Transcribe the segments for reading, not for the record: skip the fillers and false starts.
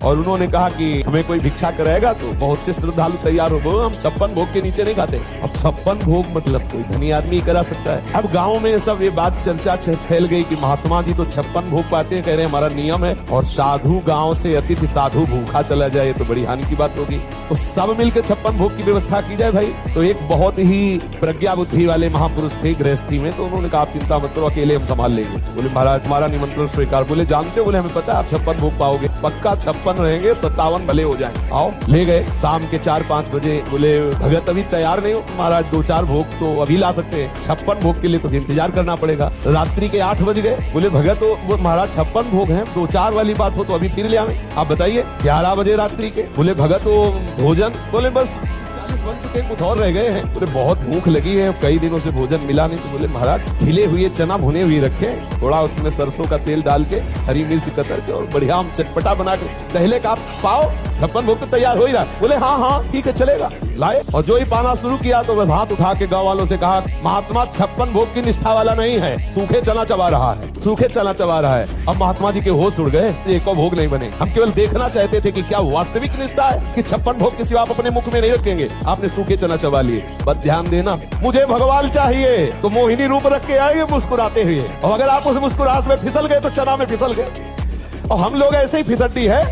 और उन्होंने कहा कि हमें कोई भिक्षा कराएगा, तो बहुत से श्रद्धालु तैयार हो गए, हम 56 भोग के नीचे नहीं खाते। अब 56 भोग मतलब कोई धनी आदमी करा सकता है। अब गाँव में सब ये बात चर्चा फैल गई कि महात्मा जी तो 56 भोग पाते हैं, कह रहे हैं हमारा नियम है, और साधु गाँव से अतिथि साधु भूखा चला जाए तो बड़ी हानि की बात होगी। तो सब मिलकर 56 भोग की व्यवस्था की जाए भाई। तो एक बहुत ही प्रज्ञा बुद्धि वाले महापुरुष थे गृहस्थी में, तो उन्होंने कहा आप चिंता मत करो, अकेले हम संभाल लेंगे। बोले महाराज तुम्हारा निमंत्रण स्वीकार। बोले जानते हो? बोले हमें पता है आप 56 भोग पाओगे, पक्का 56 रहेंगे, 57 भले हो जाए। आओ ले गए शाम के 4-5 बजे। बोले भगत अभी तैयार नहीं हो महाराज, 2-4 भोग तो अभी ला सकते हैं, 56 भोग के लिए तो इंतजार करना पड़ेगा। रात्रि के 8 बज गए। बोले भगत वो महाराज 56 भोग हैं, 2-4 वाली बात हो तो अभी फिर ले आवे, आप बताइए। 11 बजे रात्रि के। बोले भगत वो भोजन? बोले बस 40 बन चुके, कुछ और रह गए हैं। बोले बहुत भूख लगी है, कई दिनों से भोजन मिला नहीं। तो बोले महाराज खिले हुए चना भुने हुए रखे, थोड़ा उसमें सरसों का तेल डाल के, हरी मिर्च कतर के और बढ़िया हम चटपटा बना के पहले का पाओ, 56 भोग तो तैयार हो ही रहा। बोले हाँ ठीक है चलेगा। लाए और जो ही पाना शुरू किया तो बस हाथ उठा के गाँव वालों से कहा महात्मा 56 भोग की निष्ठा वाला नहीं है, सूखे चना चबा रहा है, सूखे चना चबा रहा है। अब महात्मा जी के होश उड़ गए, एक और भोग नहीं बने। हम केवल देखना चाहते थे कि क्या वास्तविक निष्ठा है कि 56 भोग किसी आप अपने मुख में नहीं रखेंगे, आपने सूखे चना चबा लिए। बस ध्यान देना, मुझे भगवान चाहिए तो मोहिनी रूप रख के आएंगे मुस्कुराते हुए, और अगर आप उस मुस्कुराहट में फिसल गए तो चना में फिसल गए। और हम लोग ऐसे ही फिसलती है,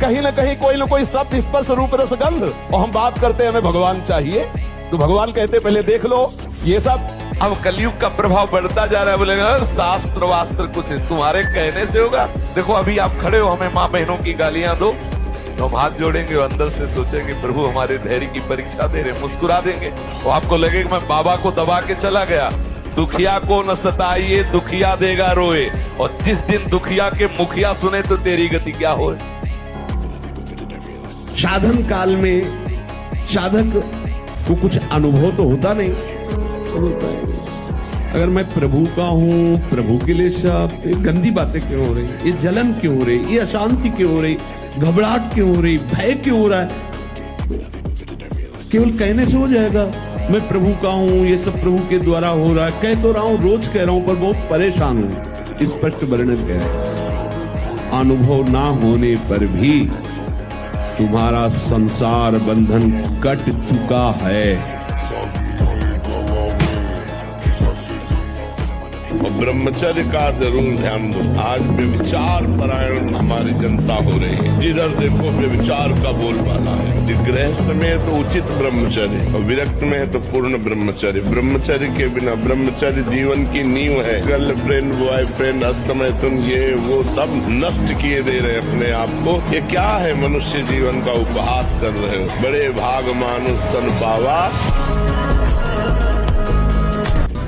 कहीं ना कहीं कोई ना कोई शब्द स्पर्श रूप रस गंध, और हम बात करते हैं हमें भगवान चाहिए, तो भगवान कहते पहले देख लो ये सब। अब कलयुग का प्रभाव बढ़ता जा रहा है। बोलेगा शास्त्र वास्त्र कुछ तुम्हारे कहने से होगा। देखो अभी आप खड़े हो, हमें माँ बहनों की गालियां दो तो हम हाथ जोड़ेंगे और अंदर से सोचेंगे प्रभु हमारे धैर्य की परीक्षा दे रहे, मुस्कुरा देंगे। और आपको लगेगा मैं बाबा को दबा के चला गया। दुखिया को न सताइए, दुखिया देगा रोए, और जिस दिन दुखिया के मुखिया सुने तो तेरी गति क्या हो। साधन काल में साधक को कुछ अनुभव तो होता नहीं। अगर मैं प्रभु का हूं, प्रभु के लिए सब, ये गंदी बातें क्यों हो रही, ये जलन क्यों हो रही, ये अशांति क्यों हो रही, घबराहट क्यों हो रही, भय क्यों हो रहा है? केवल कहने से हो जाएगा मैं प्रभु का हूं, ये सब प्रभु के द्वारा हो रहा है। कह तो रहा हूं, रोज कह रहा हूं, पर बहुत परेशान हूं। स्पष्ट वर्णन है, अनुभव ना होने पर भी तुम्हारा संसार बंधन कट चुका है। और ब्रह्मचर्य का जरूर ध्यान दो। आज व्यभिचार परायण हमारी जनता हो रही है, जिधर देखो व्यभिचार का बोलबाला है। गृहस्थ में है तो उचित ब्रह्मचर्य, और विरक्त में है तो पूर्ण ब्रह्मचर्य। ब्रह्मचर्य के बिना, ब्रह्मचर्य जीवन की नींव है। गर्लफ्रेंड, बॉयफ्रेंड, अस्तमैथुन, ये वो सब नष्ट किए दे रहे अपने आप को। ये क्या है? मनुष्य जीवन का उपहास कर रहे हो। बड़े भाग मानुष तन पावा।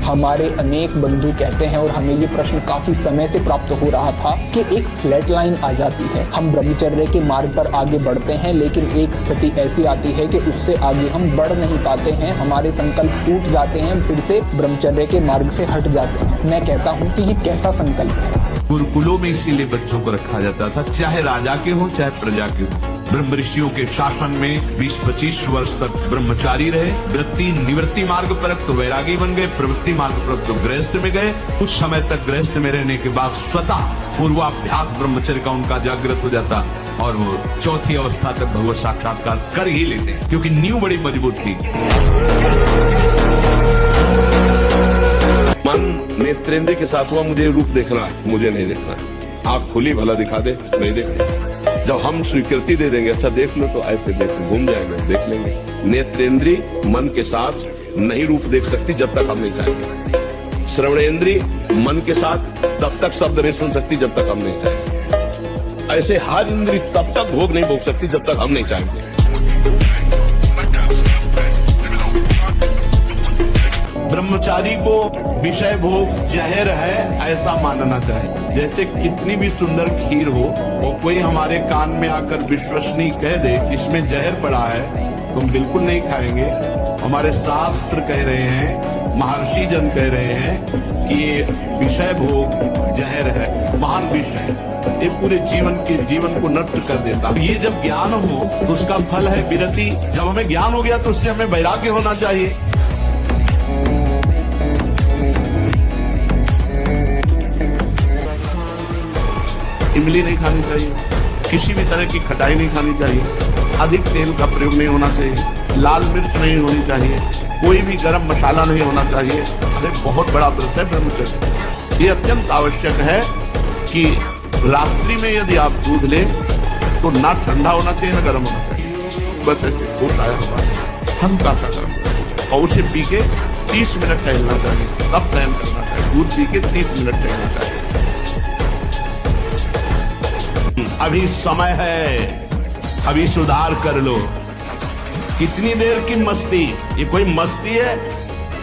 हमारे अनेक बंधु कहते हैं, और हमें ये प्रश्न काफी समय से प्राप्त हो रहा था कि एक फ्लैट लाइन आ जाती है, हम ब्रह्मचर्य के मार्ग पर आगे बढ़ते हैं, लेकिन एक स्थिति ऐसी आती है कि उससे आगे हम बढ़ नहीं पाते हैं, हमारे संकल्प टूट जाते हैं, फिर से ब्रह्मचर्य के मार्ग से हट जाते हैं। मैं कहता हूँ कि ये कैसा संकल्प है? गुरुकुलों में इसीलिए बच्चों को रखा जाता था, चाहे राजा के हो चाहे प्रजा के हो। ब्रह्म ऋषियों के शासन में 20-25 वर्ष तक ब्रह्मचारी रहे। वृत्ति निवृत्ति मार्ग पर तो वैरागी बन गए, प्रवृत्ति मार्ग पर तो गृहस्थ में गए। कुछ समय तक गृहस्थ में रहने के बाद स्वतः पूर्वाभ्यास ब्रह्मचर्य का उनका जागृत हो जाता, और वो चौथी अवस्था तक भगवत साक्षात्कार कर ही लेते, क्योंकि नींव बड़ी मजबूत थी। मन नेत्रेंद्र के साथ हुआ, मुझे रूप देखना है, मुझे नहीं देखना है। आँख खुली, भला दिखा दे, नहीं देखना। जब हम स्वीकृति दे देंगे, अच्छा देख लो, तो ऐसे देख घूम जाएंगे, देख लेंगे। नेत्रेंद्री मन के साथ नहीं रूप देख सकती जब तक हम नहीं चाहेंगे। श्रवणेंद्री मन के साथ तब तक शब्द नहीं सुन सकती जब तक हम नहीं चाहेंगे। ऐसे हर इंद्री तब तक भोग नहीं भोग सकती जब तक हम नहीं चाहेंगे। ब्रह्मचारी को विषय भोग जहर है ऐसा मानना चाहिए। जैसे कितनी भी सुंदर खीर हो, वो कोई हमारे कान में आकर विश्वसनीय कह दे इसमें जहर पड़ा है, तो हम बिल्कुल नहीं खाएंगे। हमारे शास्त्र कह रहे हैं, महर्षि जन कह रहे हैं कि ये विषय भोग जहर है, महान विषय, ये पूरे जीवन को नष्ट कर देता। ये जब ज्ञान हो तो उसका फल है विरति। जब हमें ज्ञान हो गया तो उससे हमें वैराग्य होना चाहिए। इमली नहीं खानी चाहिए, किसी भी तरह की खटाई नहीं खानी चाहिए, अधिक तेल का प्रयोग नहीं होना चाहिए, लाल मिर्च नहीं होनी चाहिए, कोई भी गरम मसाला नहीं होना चाहिए। अरे बहुत बड़ा व्रत है ब्रह्मचर्य। ये अत्यंत आवश्यक है कि रात्रि में यदि आप दूध लें तो ना ठंडा होना चाहिए ना गर्म होना चाहिए, बस ऐसे होता है हल्का सा गर्म, और उसे पी के 30 मिनट टहलना चाहिए, तब शयन करना चाहिए। दूध पी के 30 मिनट टहलना चाहिए। अभी समय है, अभी सुधार कर लो। कितनी देर की मस्ती, ये कोई मस्ती है?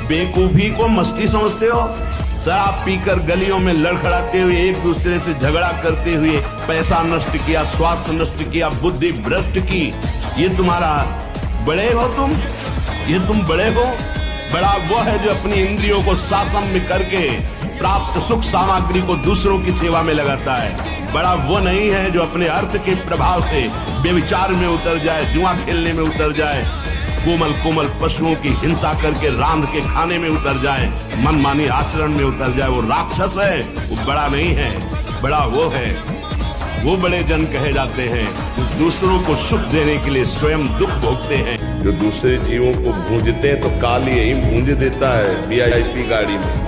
बेवकूफी को मस्ती समझते हो? शराब पीकर गलियों में लड़खड़ाते हुए, एक दूसरे से झगड़ा करते हुए पैसा नष्ट किया, स्वास्थ्य नष्ट किया, बुद्धि भ्रष्ट की। ये तुम्हारा बड़े हो तुम? ये तुम बड़े हो? बड़ा वो है जो अपनी इंद्रियों को शासन में करके प्राप्त सुख सामग्री को दूसरों की सेवा में लगाता है। बड़ा वो नहीं है जो अपने अर्थ के प्रभाव से बेविचार में उतर जाए, जुआ खेलने में उतर जाए, कोमल कोमल पशुओं की हिंसा करके रांध के खाने में उतर जाए, मनमानी आचरण में उतर जाए। वो राक्षस है, वो बड़ा नहीं है। बड़ा वो है, वो बड़े जन कहे जाते हैं जो दूसरों को सुख देने के लिए स्वयं दुख भोगते हैं। जो दूसरे जीवों को भूंजते हैं तो काल यही भूंज देता है। VIP गाड़ी में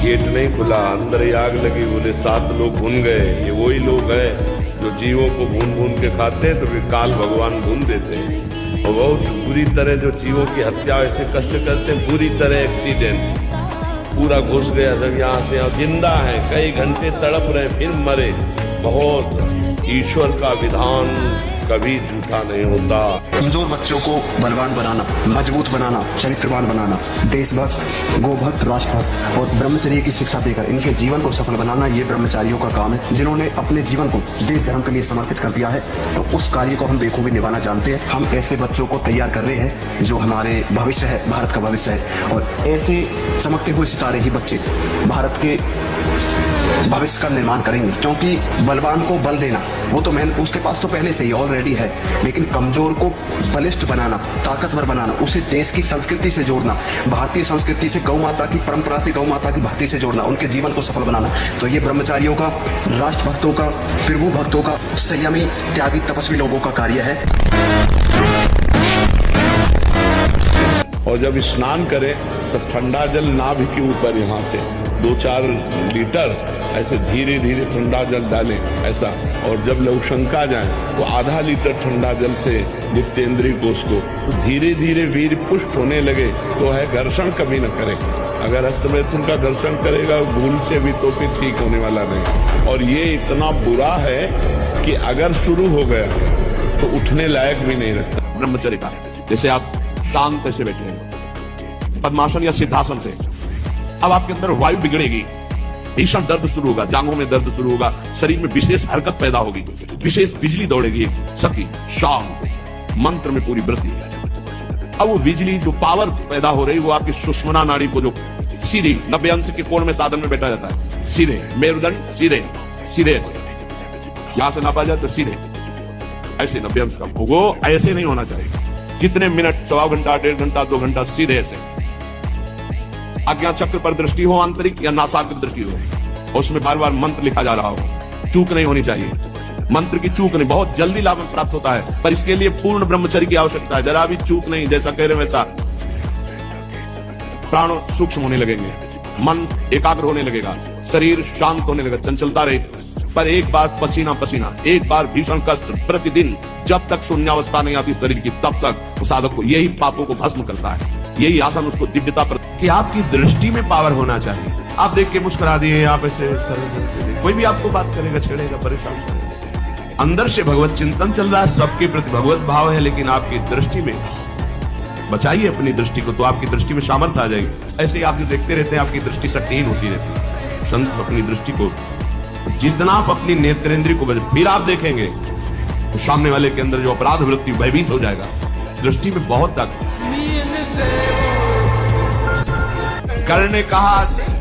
गेट नहीं खुला, अंदर ही आग लगी, बोले 7 लोग भून गए। ये वही लोग हैं जो जीवों को भून भून के खाते हैं, तो फिर काल भगवान भून देते हैं। और बहुत बुरी तरह जो जीवों की हत्या ऐसे कष्ट करते हैं, बुरी तरह एक्सीडेंट, पूरा घुस गया सब यहाँ से, यहाँ जिंदा है, कई घंटे तड़प रहे फिर मरे। बहुत ईश्वर का विधान कभी झूठा नहीं होता। कमजोर बच्चों को बलवान बनाना, मजबूत बनाना, चरित्रवान बनाना, देशभक्त, गोभक्त, राष्ट्रभक्त और ब्रह्मचर्य की शिक्षा देकर इनके जीवन को सफल बनाना, ये ब्रह्मचारियों का काम है, जिन्होंने अपने जीवन को देश धर्म के लिए समर्पित कर दिया है। तो उस कार्य को हम बेखूबी निभाना जानते हैं। हम ऐसे बच्चों को तैयार कर रहे हैं जो हमारे भविष्य है, भारत का भविष्य है। और ऐसे चमकते हुए सितारे ही बच्चे भारत के भविष्य का निर्माण करेंगे। क्योंकि बलवान को बल देना, वो तो उसके पास तो पहले से ही ऑलरेडी है, लेकिन कमजोर को बलिष्ठ बनाना, ताकतवर बनाना, उसे देश की संस्कृति से जोड़ना, भारतीय संस्कृति से, गौ माता की परंपरा से, गौ माता की भक्ति से जोड़ना, उनके जीवन को सफल बनाना। तो ये ब्रह्मचारियों का, राष्ट्रभक्तों का, प्रभु भक्तों का, संयमी, त्यागी, तपस्वी लोगों का कार्य है। और जब स्नान करें तो ठंडा जल नाभि के ऊपर यहाँ से 2-4 लीटर ऐसे धीरे धीरे ठंडा जल डालें ऐसा। और जब लघुशंका जाए तो आधा लीटर ठंडा जल से गुप्तेंद्रिय कोष को तो धीरे धीरे वीर पुष्ट होने लगे तो है घर्षण कभी न करें। अगर हस्तमैथुन का घर्षण करेगा भूल से भी तो फिर ठीक होने वाला नहीं। और ये इतना बुरा है कि अगर शुरू हो गया तो उठने लायक भी नहीं रखता। ब्रह्मचर्य का जैसे आप शांत से बैठे हैं पद्मासन या सिद्धासन से, अब आपके अंदर वायु बिगड़ेगी, भीषण दर्द शुरू होगा, जांघों में दर्द शुरू होगा, शरीर में विशेष हरकत पैदा होगी, विशेष बिजली दौड़ेगी, शक्ति, शांत, मंत्र में पूरी वृद्धि। अब वो बिजली जो पावर पैदा हो रही वो आपकी सुषुम्ना नाड़ी को जो सीधी 90 अंश के कोण में साधन में बैठा जाता है, सीधे मेरुदंड, सीधे सीधे ऐसे यहां से नापा जाए तो सीधे ऐसे 90 अंश का, वो ऐसे नहीं होना चाहिए। कितने मिनट, 1.25 घंटा, 1.5 घंटा, 2 घंटा सीधे ऐसे। आज्ञा चक्र पर दृष्टि हो आंतरिक या नासाग्र दृष्टि हो, उसमें बार बार मंत्र लिखा जा रहा हो, चूक नहीं होनी चाहिए। मंत्र की चूक नहीं, बहुत जल्दी लाभ प्राप्त होता है, पर इसके लिए पूर्ण ब्रह्मचर्य की आवश्यकता है। जरा भी चूक नहीं, जैसा कह रहे वैसा प्राण सूक्ष्म होने लगेंगे, मन एकाग्र होने लगेगा, शरीर शांत होने लगेगा, चंचलता रहे। पर एक बार पसीना पसीना, एक बार भीषण कष्ट प्रतिदिन, जब तक शून्यावस्था नहीं आती शरीर की तब तक उस साधक को यही पापों को भस्म करता है। यही आसन उसको दिव्यता पर, कि आपकी दृष्टि में पावर होना चाहिए। आप देख के मुस्कुरा दिए, आप ऐसे सरल से, कोई भी आपको बात करेगा, छेड़ेगा, परेशान करेगा। अंदर से भगवत चिंतन चल रहा है, सबके प्रति भगवत भाव है, लेकिन आपकी दृष्टि में बचाइए अपनी दृष्टि को, तो आपकी दृष्टि में सामर्थ्य आ जाएगी। ऐसे ही आप जो देखते रहते हैं आपकी दृष्टि शक्तिहीन होती रहती है। संत अपनी दृष्टि को, जितना आप अपनी नेत्रेंद्रिय को फिर आप देखेंगे तो सामने वाले के अंदर जो अपराध वृत्ति भयभीत हो जाएगा। दृष्टि में बहुत ताकत। कर्ण ने कहा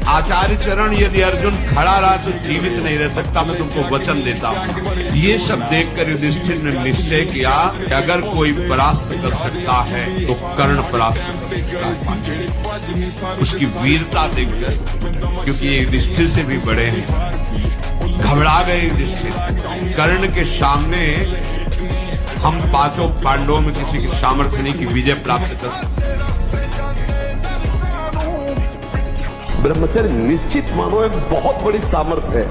आचार्य चरण यदि अर्जुन खड़ा रहा तो जीवित नहीं रह सकता, मैं तुमको वचन देता हूं। ये सब देखकर युधिष्ठिर ने निश्चय किया कि अगर कोई परास्त कर सकता है तो कर्ण परास्त कर सकता है। उसकी वीरता देखकर, क्योंकि ये युधिष्ठिर से भी बड़े हैं, घबरा गए युधिष्ठिर। कर्ण के सामने हम पांचों पांडवों में किसी की सामर्थ्य नहीं की विजय प्राप्त कर सकते। ब्रह्मचर्य निश्चित मानो एक बहुत बड़ी सामर्थ्य है,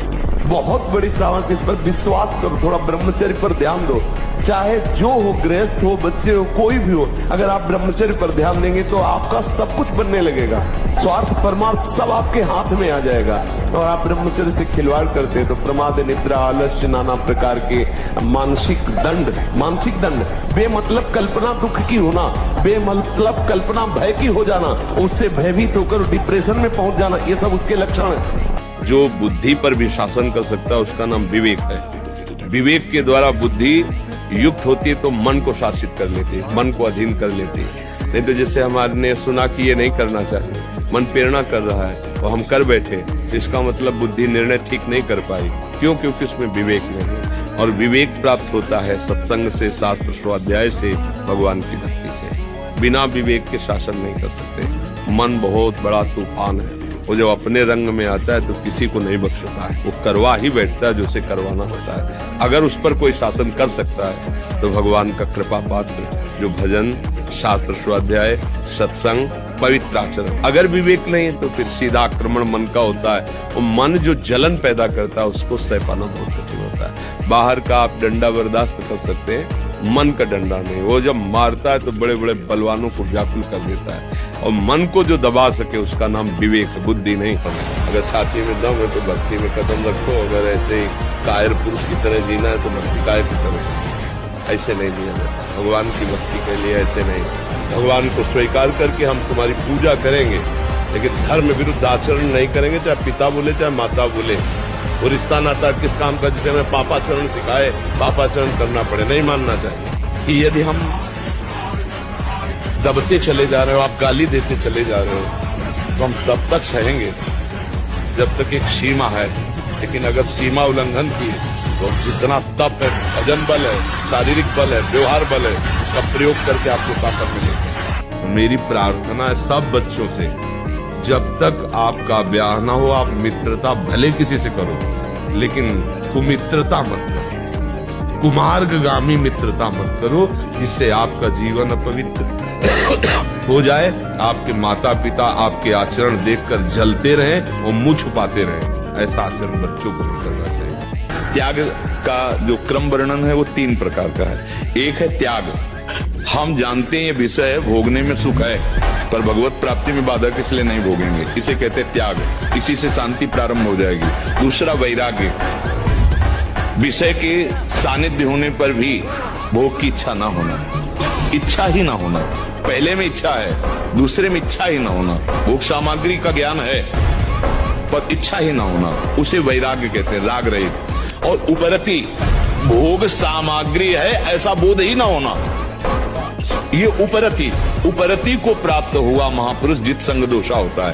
बहुत बड़ी सामर्थ्य। इस पर विश्वास करो, थोड़ा ब्रह्मचर्य पर ध्यान दो। चाहे जो हो, गृहस्थ हो, बच्चे हो, कोई भी हो, अगर आप ब्रह्मचर्य पर ध्यान देंगे तो आपका सब कुछ बनने लगेगा। स्वार्थ परमार्थ सब आपके हाथ में आ जाएगा। और आप ब्रह्मचर्य से खिलवाड़ करते हैं तो प्रमाद, निद्रा, आलस्य, नाना प्रकार के मानसिक दंड, बेमतलब कल्पना दुख की होना, बेमतलब कल्पना भय की हो जाना, उससे भयभीत होकर डिप्रेशन में पहुंच जाना, ये सब उसके लक्षण है। जो बुद्धि पर भी शासन कर सकता है उसका नाम विवेक है। विवेक के द्वारा बुद्धि युक्त होती है तो मन को शासित कर लेती है, मन को अधीन कर लेती है। नहीं तो जैसे हमारे सुना कि ये नहीं करना चाहिए, मन प्रेरणा कर रहा है और हम कर बैठे, तो इसका मतलब बुद्धि निर्णय ठीक नहीं कर पाई। क्यों? क्योंकि उसमें विवेक नहीं है। और विवेक प्राप्त होता है सत्संग से, शास्त्र स्वाध्याय से, भगवान की भक्ति से। बिना विवेक के शासन नहीं कर सकते। मन बहुत बड़ा तूफान है, वो जब अपने रंग में आता है तो किसी को नहीं बख्शता है, वो करवा ही बैठता है जो उसे करवाना होता है। अगर उस पर कोई शासन कर सकता है तो भगवान का कृपा पात्र, जो भजन, शास्त्र स्वाध्याय, सत्संग, पवित्र आचरण। अगर विवेक नहीं है तो फिर सीधा आक्रमण मन का होता है। वो मन जो जलन पैदा करता है उसको सह पाना बहुत कठिन होता है। बाहर का आप डंडा बर्दाश्त कर सकते हैं, मन का डंडा नहीं। वो जब मारता है तो बड़े बड़े बलवानों को व्याकुल कर देता है। और मन को जो दबा सके उसका नाम विवेक, बुद्धि नहीं। अगर छाती में दम है तो भक्ति में कदम रखो। अगर ऐसे ही कायर पुरुष की तरह जीना है तो भक्ति काय की तरह, ऐसे नहीं जिया जाता। भगवान की भक्ति के लिए ऐसे नहीं। भगवान को स्वीकार करके हम तुम्हारी पूजा करेंगे, लेकिन धर्म विरुद्ध आचरण नहीं करेंगे। चाहे पिता बोले चाहे माता बोले, वो रिश्ता नाता किस काम का जिसे हमें पापाचरण सिखाए, पापाचरण करना पड़े, नहीं मानना चाहिए। यदि हम दबते चले जा रहे हो, आप गाली देते चले जा रहे हो, तो हम तब तक सहेंगे जब तक एक सीमा है। लेकिन अगर सीमा उल्लंघन की तो जितना तप है, भजन बल है, शारीरिक बल है, व्यवहार बल है, उसका प्रयोग करके आपको ताकत मिलेगी। मेरी प्रार्थना है सब बच्चों से, जब तक आपका ब्याह ना हो आप मित्रता भले किसी से करो, लेकिन कुमित्रता मत करो, कुमार्गगामी मित्रता मत करो, जिससे आपका जीवन अपवित्र हो जाए। आपके माता पिता आपके आचरण देखकर जलते रहें और मुंह छुपाते रहें। ऐसा आचरण बच्चों को नहीं करना चाहिए। त्याग का जो क्रम वर्णन है वो 3 प्रकार का है। एक है त्याग, हम जानते हैं ये विषय भोगने में सुख है, पर भगवत प्राप्ति में बाधक इसलिए नहीं भोगेंगे, इसे कहते हैं त्याग। इसी से शांति प्रारंभ हो जाएगी। दूसरा वैराग्य, विषय के सानिध्य होने पर भी भोग की इच्छा ना होना, इच्छा ही ना होना। पहले में इच्छा है, दूसरे में इच्छा ही ना होना। भोग सामग्री का ज्ञान है पर इच्छा ही ना होना, उसे वैराग्य कहते हैं, राग रहित। और उपरति, भोग सामग्री है ऐसा बोध ही ना होना, ये उपरति को प्राप्त हुआ महापुरुष जित संग दोषा होता है।